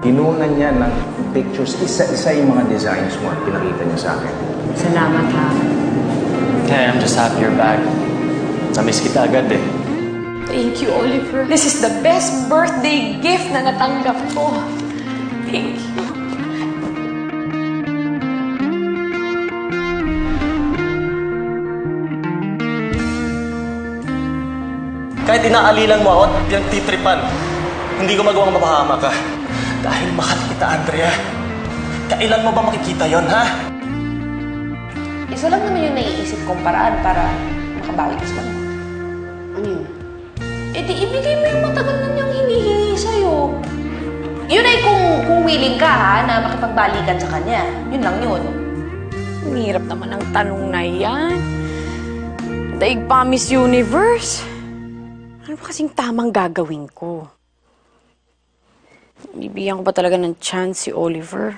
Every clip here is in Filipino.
Inunan niya ng pictures, isa-isa yung mga designs mo at pinakita niya sa akin. Salamat, ha. Okay, I'm just happy you're back. Namiss kita agad eh. Thank you, Oliver. This is the best birthday gift na natanggap ko. Thank you. Kahit inaalilan mo ako at yung titripan, hindi ko magawang mapahama ka. Dahil mahal kita, Andrea. Kailan mo ba makikita yon, ha? Isa lang naman yung naiisip kong paraan para makabawi ka sa kanya. Ano yun? Eh di ibigay mo yung matagal na niyang hinihingi sa'yo. Yun ay kung willing ka, ha, na makipagbalikan sa kanya. Yun lang yun. Ang hirap naman ang tanong na yan. Daig pa, Miss Universe. Ano ba kasing tamang gagawin ko? Bibigyan ko ba talaga ng chance si Oliver?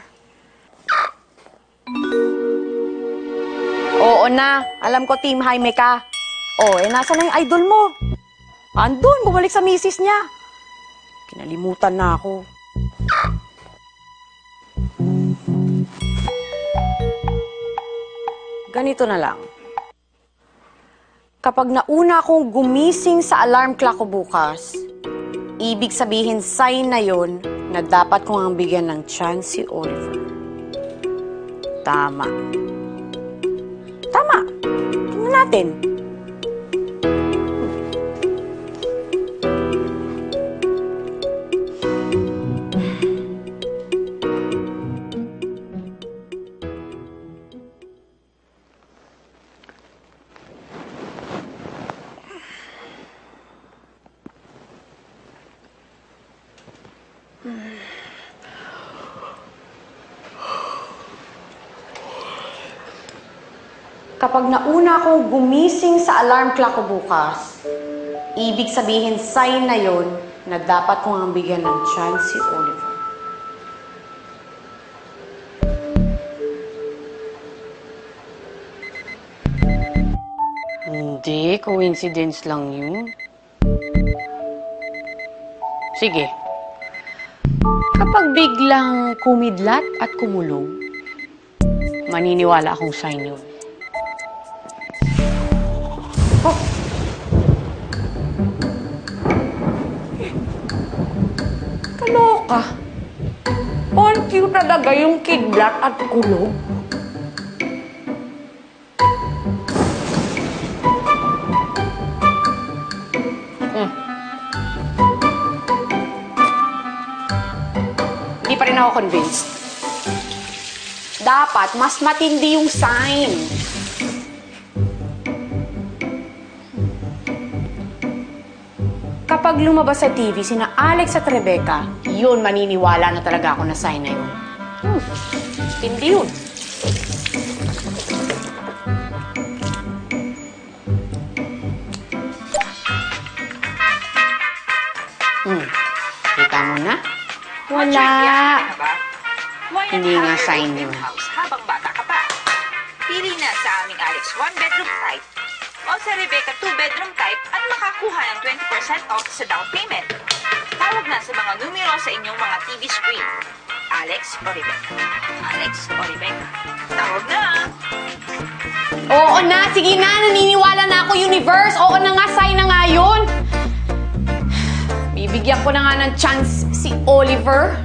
Oo na. Alam ko, Team Jaime ka. Oh, nasa na yung idol mo? Andun, bumalik sa misis niya. Kinalimutan na ako. Ganito na lang. Kapag nauna akong gumising sa alarm clock ko bukas, ibig sabihin sign na yon na dapat kong ang bigyan ng chance si Oliver. Tama. Tama. Tingnan natin. Kapag nauna akong gumising sa alarm clock ko bukas, ibig sabihin sign na yon na dapat kong ang bigyan ng chance si Oliver. Hindi, coincidence lang yun. Sige. Kapag biglang kumidlat at kumulong, maniniwala akong sign yun. Oh. Kaloka. On cue talaga yung kidlat at kulog. Hindi pa rin ako convinced. Dapat mas matindi yung sign. Kapag lumabas sa TV sina Alex at Rebecca, yun, maniniwala na talaga ako na sign na yun. Hindi yun. Kita mo na? Wala. Hindi nga sign yun. Habang bata ka pa. Pili na sa aming Alex 1-bedroom type o sa Rebecca 2-bedroom type at makakuha ng 20% off sa down payment. Tawag na sa mga numero sa inyong mga TV screen. Alex o Rebecca. Alex o Rebecca. Tawag na! Oo na, sige na, naniniwala na ako, Universe. Oo na nga, sign na nga yun. Bibigyan ko na nga ng chance si Oliver.